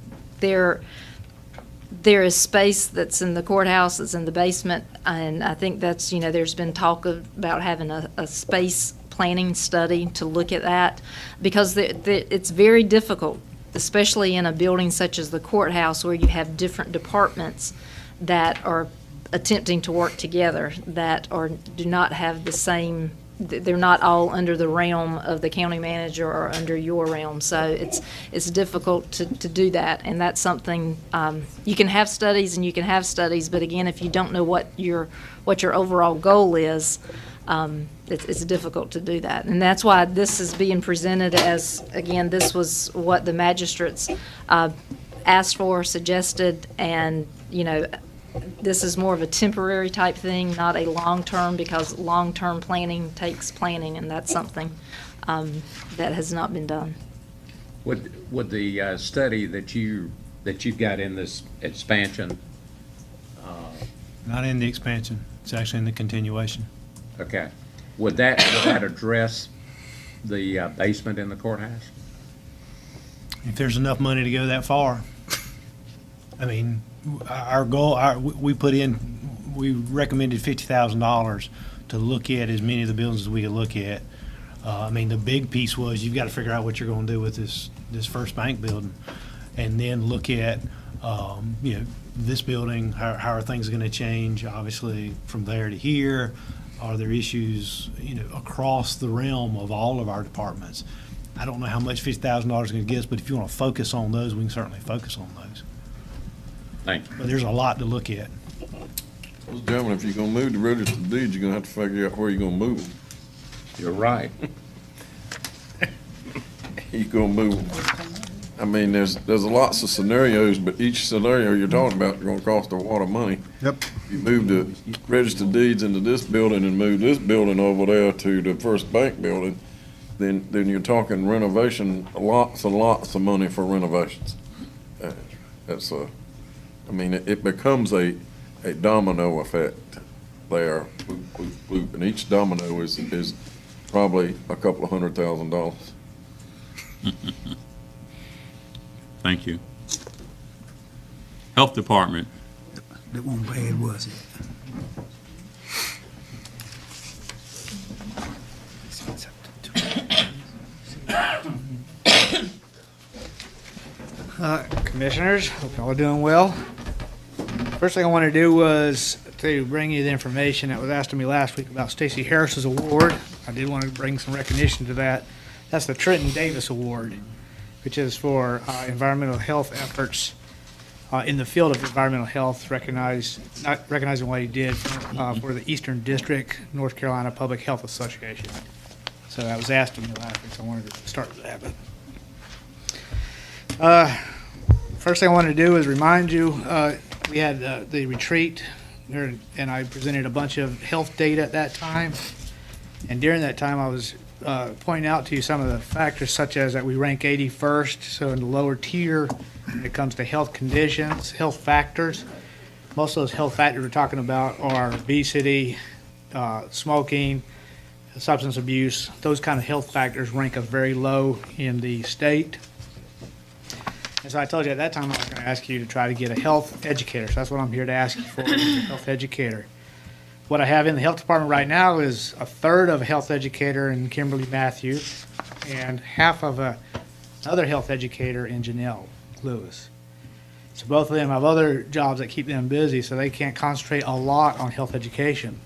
There is space that's in the courthouse, that's in the basement, and I think that's, there's been talk about having a space planning study to look at that, because it's very difficult, especially in a building such as the courthouse where you have different departments that are attempting to work together that do not have the same. They're not all under the realm of the county manager or under your realm, so it's difficult to do that, and that's something you can have studies and you can have studies, but again, if you don't know what your overall goal is, it's difficult to do that, and that's why this is being presented as, again, this was what the magistrates asked for, suggested, and this is more of a temporary type thing, not a long-term, because long-term planning takes planning, and that's something that has not been done. Would the study that you've got in this expansion? Not in the expansion. It's actually in the continuation. Okay. Would that address the basement in the courthouse? If there's enough money to go that far. I mean, our goal, we recommended $50,000 to look at as many of the buildings as we could look at. I mean, the big piece was you've got to figure out what you're going to do with this first bank building, and then look at this building. How are things going to change? Obviously, from there to here, are there issues across the realm of all of our departments? I don't know how much $50,000 is going to get us, but if you want to focus on those, we can certainly focus on those. Thank you. But there's a lot to look at. Well, gentlemen, if you're gonna move the registered deeds, you're gonna have to figure out where you're gonna move them. You're right. You're gonna move them. I mean, there's lots of scenarios, but each scenario you're talking about is gonna cost a lot of money. Yep. You move the registered deeds into this building and move this building over there to the first bank building, then you're talking renovation, lots and lots of money for renovations. That's I mean, it becomes a domino effect there, and each domino is probably a couple of $100,000. Thank you. Health Department, That wasn't bad, was it? Commissioners, hope y'all are doing well. First thing I want to do was to bring you the information that was asked of me last week about Stacey Harris's award. I did want to bring some recognition to that. That's the Trenton Davis Award, which is for environmental health efforts in the field of environmental health, recognizing what he did for the Eastern District, North Carolina Public Health Association. So that was asked of me last week, so I wanted to start with that. But first thing I wanted to do is remind you, we had the retreat, and I presented a bunch of health data at that time. And during that time, I was pointing out to you some of the factors, such as that we rank 81st, so in the lower tier when it comes to health conditions, health factors. Most of those health factors we're talking about are obesity, smoking, substance abuse. Those kind of health factors rank us very low in the state. And so I told you at that time I was going to ask you to try to get a health educator. So that's what I'm here to ask you for, is a health educator. What I have in the health department right now is a third of a health educator in Kimberly Matthews and half of another health educator in Janelle Lewis. So both of them have other jobs that keep them busy, so they can't concentrate a lot on health education.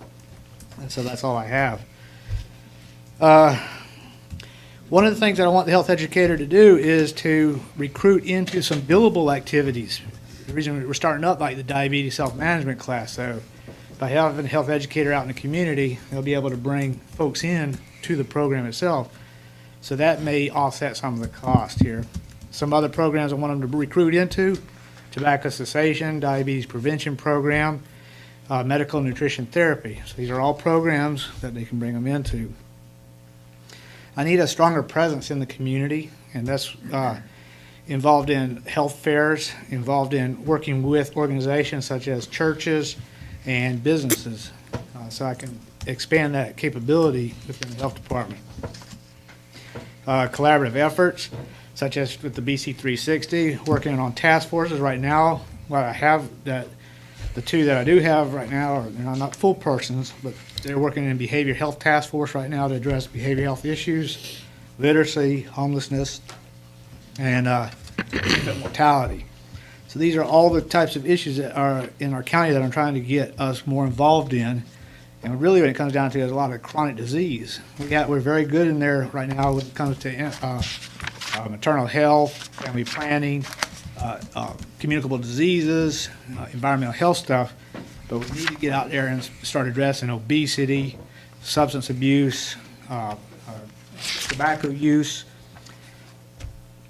And so that's all I have. One of the things that I want the health educator to do is to recruit into some billable activities. The reason we're starting up like the diabetes self-management class, so by having a health educator out in the community, they'll be able to bring folks in to the program itself. So that may offset some of the cost here. Some other programs I want them to recruit into: tobacco cessation, diabetes prevention program, medical nutrition therapy. So these are all programs that they can bring them into. I need a stronger presence in the community, and that's involved in health fairs, involved in working with organizations such as churches and businesses, so I can expand that capability within the health department. Collaborative efforts, such as with the BC 360, working on task forces right now. What I have, that the two that I do have right now are, they're not full persons, but they're working in behavior health task force right now to address behavior health issues, literacy, homelessness, and infant mortality. So these are all the types of issues that are in our county that I'm trying to get us more involved in. And really what it comes down to is a lot of chronic disease. We're very good in there right now when it comes to maternal health, family planning, communicable diseases, environmental health stuff. But we need to get out there and start addressing obesity, substance abuse, tobacco use,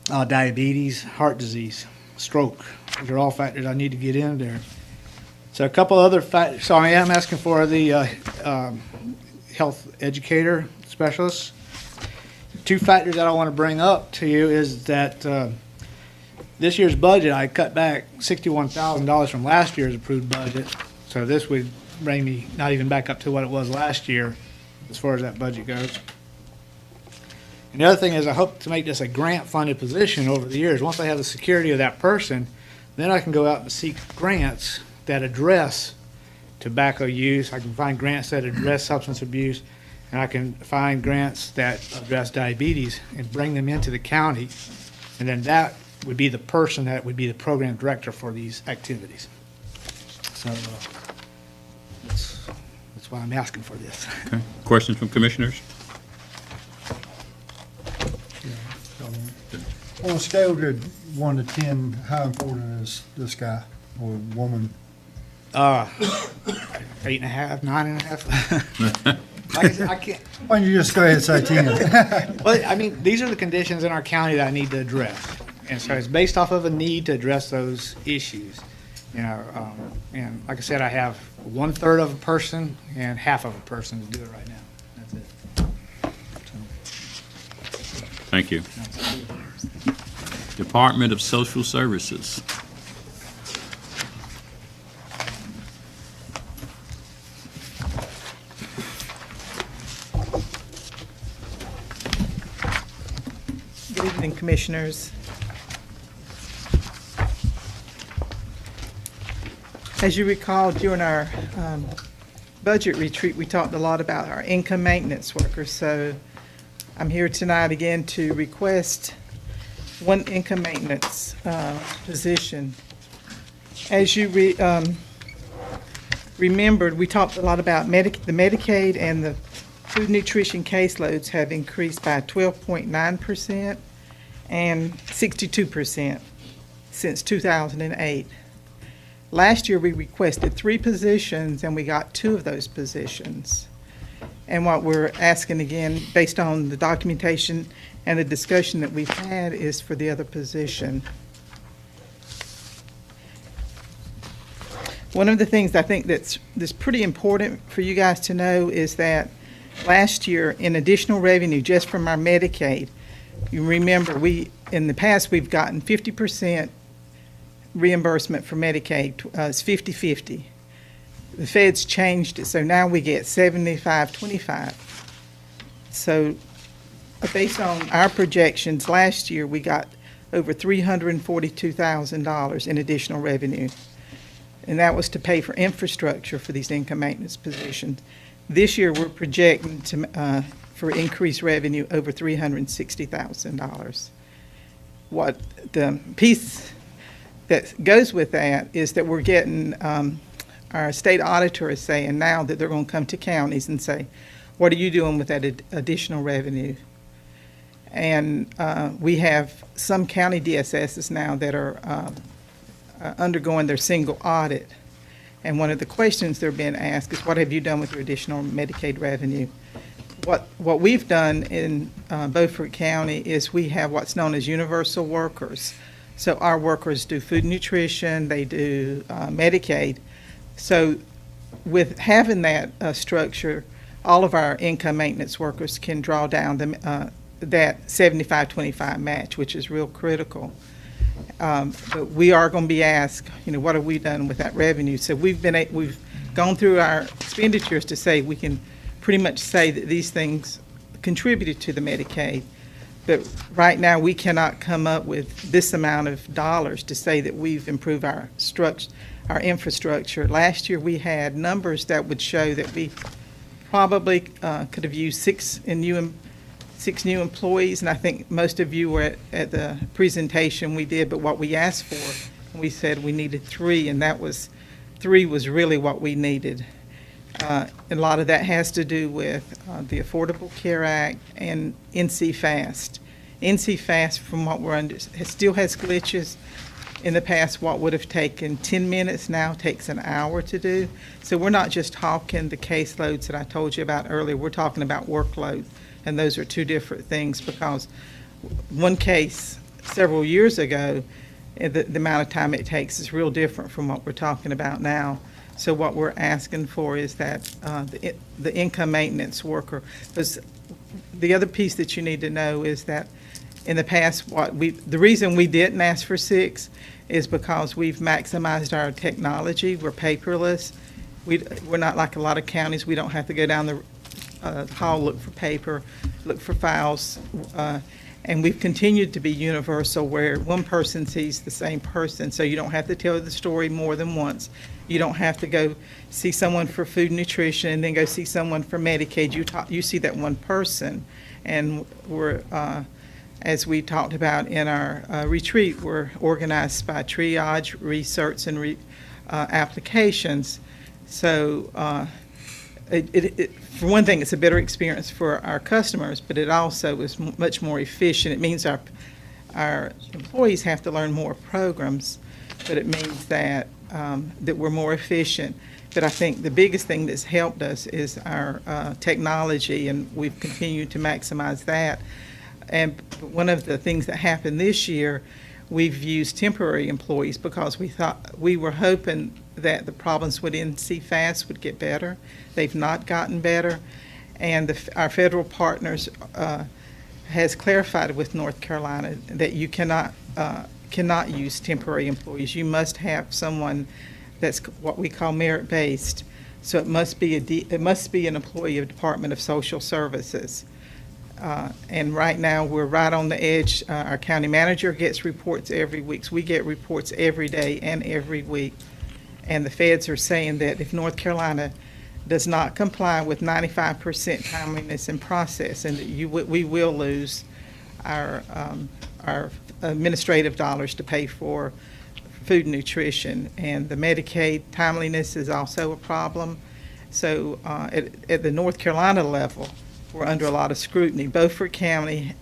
diabetes, heart disease, stroke. These are all factors I need to get in there. So a couple other factors. So I am asking for the health educator specialist. Two factors that I want to bring up to you is that this year's budget, I cut back $61,000 from last year's approved budget. So this would bring me not even back up to what it was last year as far as that budget goes. And the other thing is I hope to make this a grant-funded position over the years. Once I have the security of that person, then I can go out and seek grants that address tobacco use. I can find grants that address substance abuse, and I can find grants that address diabetes and bring them into the county. And then that would be the person that would be the program director for these activities. So that's why I'm asking for this. Okay. Questions from commissioners? On a scale of 1 to 10, how important is this guy or woman? 8.5, 9.5. Like I said, I can't. Why don't you just go ahead and say 10? Well, I mean, these are the conditions in our county that I need to address. And so it's based off of a need to address those issues. You know, and like I said, I have 1/3 of a person and half of a person to do it right now. That's it. Thank you. Department of Social Services. evening, Commissioners. As you recall, during our budget retreat, we talked a lot about our income maintenance workers. So I'm here tonight again to request one income maintenance position. As you remembered, we talked a lot about the Medicaid, and the food nutrition caseloads have increased by 12.9% and 62% since 2008. Last year, we requested 3 positions, and we got 2 of those positions. And what we're asking again, based on the documentation and the discussion that we've had, is for the other position. One of the things I think that's pretty important for you guys to know is that last year, in additional revenue just from our Medicaid, you remember in the past we've gotten 50% reimbursement for Medicaid. It's 50-50. The feds changed it, so now we get 75-25. So based on our projections, last year we got over $342,000 in additional revenue, and that was to pay for infrastructure for these income maintenance positions. This year we're projecting for increased revenue over $360,000. What the piece that goes with that is that we're getting, our state auditor is saying now that they're going to come to counties and say, what are you doing with that additional revenue? And we have some county DSSs now that are undergoing their single audit. And one of the questions they're being asked is, what have you done with your additional Medicaid revenue? What we've done in Beaufort County is we have what's known as universal workers. So our workers do food nutrition, they do Medicaid. So with having that structure, all of our income maintenance workers can draw down that 75-25 match, which is real critical. But we are going to be asked, what have we done with that revenue? So we've gone through our expenditures to say we can pretty much say that these things contributed to the Medicaid. But right now, we cannot come up with this amount of dollars to say that we've improved our infrastructure. Last year, we had numbers that would show that we probably could have used 6 new employees, and I think most of you were at the presentation we did. But what we asked for, we said we needed 3, and 3 was really what we needed. A lot of that has to do with the Affordable Care Act and NC Fast. NC Fast, from what we're under, still has glitches. In the past, what would have taken 10 minutes now takes an hour to do. So we're not just talking the caseloads that I told you about earlier. We're talking about workload, and those are 2 different things, because one case several years ago, the amount of time it takes is real different from what we're talking about now. So what we're asking for is that the income maintenance worker, because the other piece that you need to know is that in the past, the reason we didn't ask for 6 is because we've maximized our technology. We're paperless. We're not like a lot of counties. We don't have to go down the hall, look for paper, look for files. And we've continued to be universal, where one person sees the same person, so you don't have to tell the story more than once. You don't have to go see someone for food and nutrition and then go see someone for Medicaid. You see that one person, and we're, as we talked about in our retreat, we're organized by triage, research, and applications. So for one thing, it's a better experience for our customers, but it also is much more efficient. It means our employees have to learn more programs, but it means that that we're more efficient. But I think the biggest thing that's helped us is our technology, and we've continued to maximize that. And one of the things that happened this year, we've used temporary employees because we were hoping that the problems with NC Fast would get better. They've not gotten better, and our federal partners has clarified with North Carolina that you cannot use temporary employees. You must have someone that's what we call merit-based. So it must be an employee of the Department of Social Services. And right now, we're right on the edge. Our county manager gets reports every week. So we get reports every day and every week. And the feds are saying that if North Carolina does not comply with 95% timeliness in process, and we will lose our administrative dollars to pay for food and nutrition. And the Medicaid timeliness is also a problem. So at the North Carolina level, we're under a lot of scrutiny. Beaufort County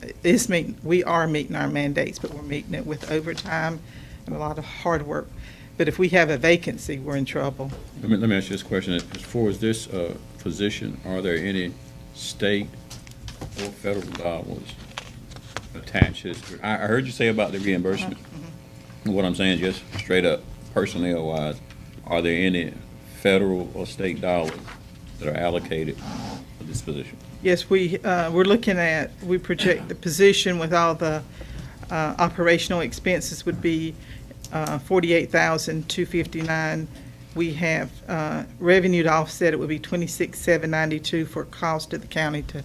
we are meeting our mandates, but we're meeting it with overtime and a lot of hard work. But if we have a vacancy, we're in trouble. Let me ask you this question. As far as this position, are there any state or federal dollars attached to this? I heard you say about the reimbursement. What I'm saying is just straight up personnel-wise, are there any federal or state dollars that are allocated for this position? Yes, we project the position with all the operational expenses would be $48,259. We have revenue to offset it would be $26,792 for cost to the county to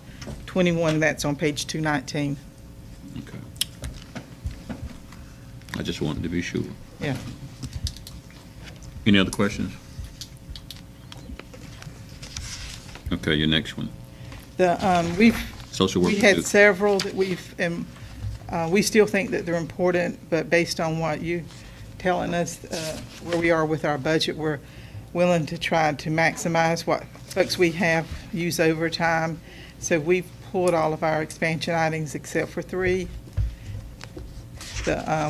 $21. That's on page 219. Okay. I just wanted to be sure. Yeah. Any other questions? Okay, your next one. Social work. We had several that we still think that they're important, but based on what you telling us where we are with our budget, we're willing to try to maximize what folks we have use overtime. So we've pulled all of our expansion items except for 3.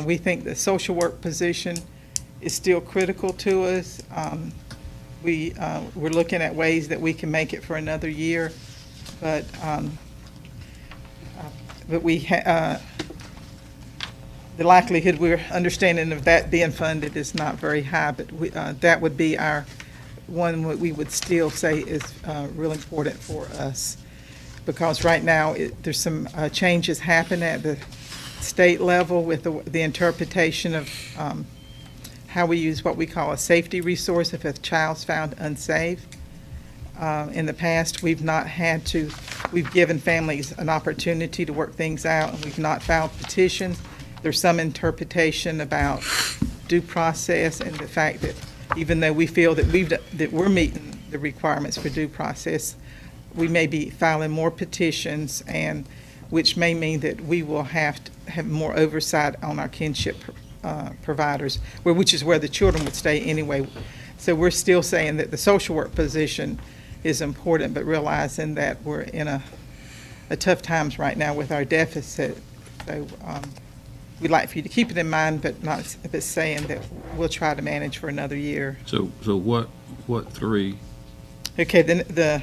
We think the social work position is still critical to us. We're looking at ways that we can make it for another year, but the likelihood we're understanding of that being funded is not very high, but that would be our one we would still say is real important for us, because right now there's some changes happen at the state level with the interpretation of how we use what we call a safety resource if a child's found unsafe. In the past, we've given families an opportunity to work things out, and we've not filed petitions. There's some interpretation about due process and the fact that even though we feel that we're meeting the requirements for due process, we may be filing more petitions, and which may mean that we will have to have more oversight on our kinship providers, which is where the children would stay anyway. So we're still saying that the social work position is important, but realizing that we're in a tough times right now with our deficit. So we'd like for you to keep it in mind, but saying that we'll try to manage for another year. So what 3? Okay, then the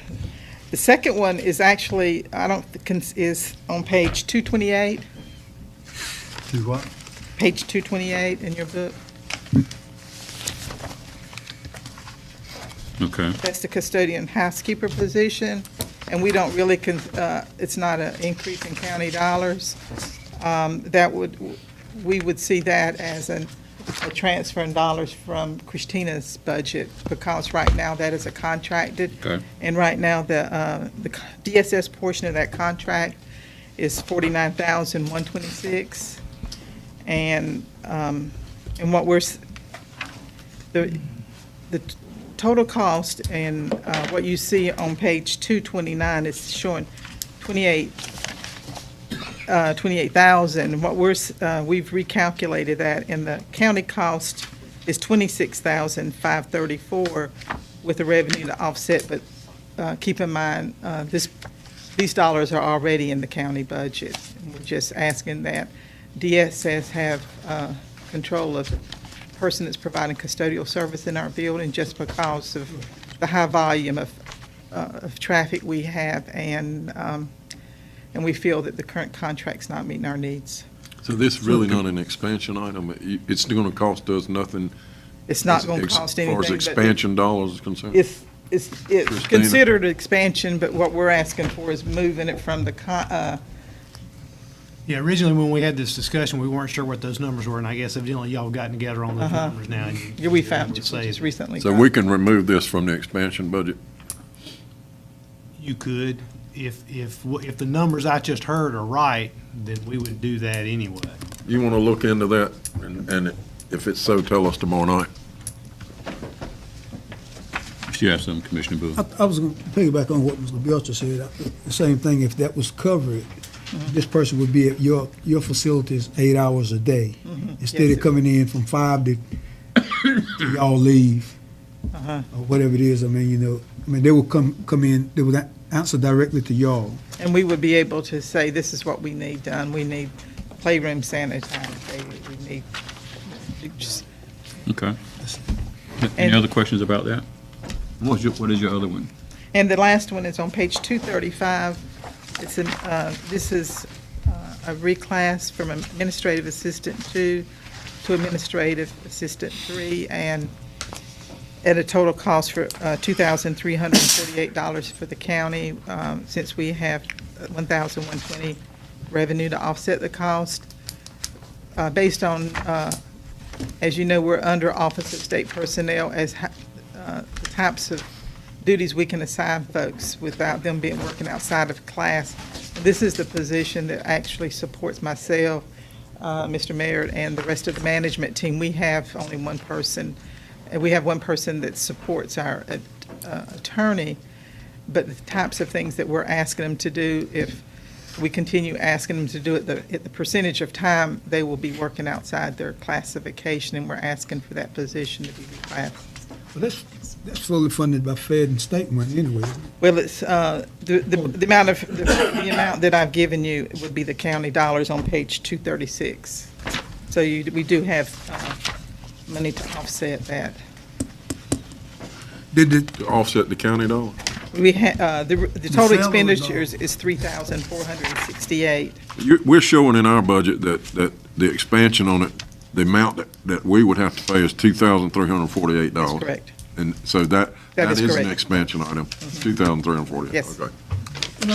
second one is actually is on page 228. Do what? Page 228 in your book. Okay. That's the custodian housekeeper position, and we don't really, it's not an increase in county dollars. We would see that as a transfer in dollars from Christina's budget, because right now that is a contracted. Okay. And right now the DSS portion of that contract is $49,126. And what the total cost and what you see on page 229 is showing 28,000. What we've recalculated that, and the county cost is 26,534 with the revenue to offset. But keep in mind, these dollars are already in the county budget. And we're just asking that DSS have control of the person that's providing custodial service in our building, just because of the high volume of traffic we have, and we feel that the current contract's not meeting our needs. So this really not an expansion item? It's going to cost us nothing? It's not going to cost anything. As far as expansion dollars is concerned? It's considered expansion, but what we're asking for is moving it from the Yeah, originally when we had this discussion, we weren't sure what those numbers were, and I guess evidently y'all have gotten together on those numbers now. Yeah, we found just recently. So we can remove this from the expansion budget? You could. if the numbers I just heard are right, then we would do that anyway. You want to look into that, and if it's so, tell us tomorrow night. You have some, Commissioner Booth. I was going to piggyback on what Mr. Belcher said. The same thing, if that was covered, this person would be at your facilities 8 hours a day. Instead of coming in from 5 to y'all leave, or whatever it is. I mean, they will come in, they would answer directly to y'all. And we would be able to say, this is what we need done. We need playroom sanitized. We need, just. Okay. Any other questions about that? What is your other one? And the last one is on page 235. It's this is a reclass from administrative assistant 2 to administrative assistant 3, and at a total cost for $2,348 for the county, since we have $1,120 revenue to offset the cost. Based on, as you know, we're under Office of State Personnel as the types of duties we can assign folks without them working outside of class. This is the position that actually supports myself, Mr. Mayor, and the rest of the management team. We have only one person, and we have one person that supports our attorney, but the types of things that we're asking them to do, if we continue asking them to do it at the percentage of time, they will be working outside their classification, and we're asking for that position to be reclassed. Well, that's fully funded by Fed and state money anyway. Well, it's the amount that I've given you would be the county dollars on page 236. So we do have money to offset that. To offset the county dollar? We the total expenditures is $3,468. We're showing in our budget that the expansion on it, the amount that we would have to pay is $2,348. That's correct. And so that is an correct. expansion item, $2,348. Yes. Okay. And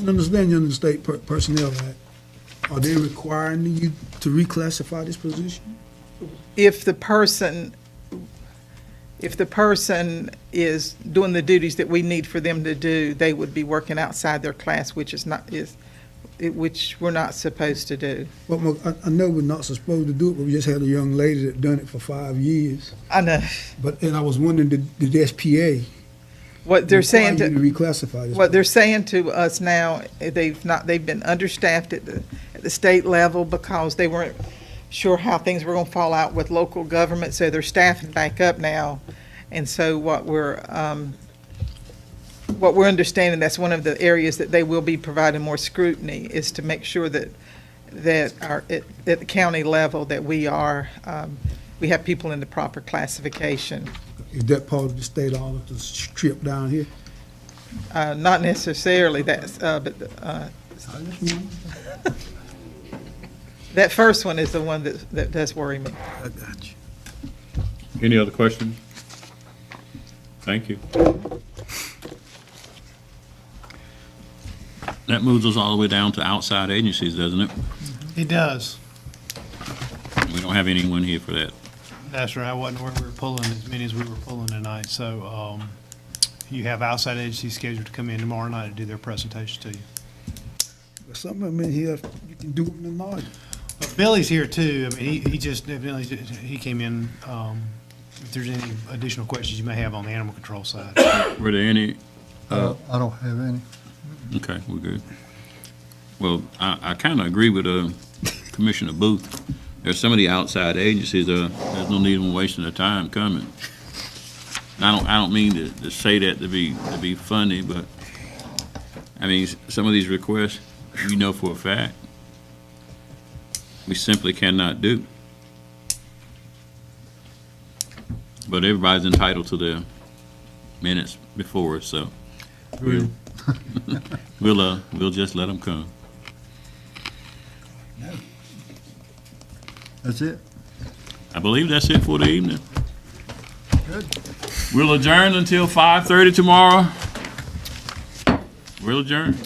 understanding under the State Personnel Act, are they requiring you to reclassify this position? If the person is doing the duties that we need for them to do, they would be working outside their class, which we're not supposed to do. Well, I know we're not supposed to do it, but we just had a young lady that done it for 5 years. I know. And I was wondering, did the SPA what they're saying to reclassify this? What they're saying to us now, they've been understaffed at the state level because they weren't sure how things were going to fall out with local government, so they're staffing back up now. And so what we're understanding, that's one of the areas that they will be providing more scrutiny, is to make sure that at the county level that we have people in the proper classification. Is that part of the state auditor's strip down here? Not necessarily, but that first one is the one that does worry me. I got you. Any other questions? Thank you. That moves us all the way down to outside agencies, doesn't it? It does. We don't have anyone here for that. That's right. I wasn't where we were pulling as many as we were pulling tonight. So you have outside agencies scheduled to come in tomorrow night to do their presentation to you. There's some of them in here, you can do them tonight. Billy's here too. I mean, he just evidently, he came in. If there's any additional questions you may have on the animal control side. Were there any? I don't have any. Okay, we're good. Well, I kind of agree with Commissioner Booth. There's some of the outside agencies, there's no need in wasting their time coming. I don't mean to say that to be funny, but I mean, some of these requests, you know for a fact, we simply cannot do. But everybody's entitled to their minutes before us, so we'll just let them come. That's it. I believe that's it for the evening. Good. We'll adjourn until 5:30 tomorrow. We'll adjourn.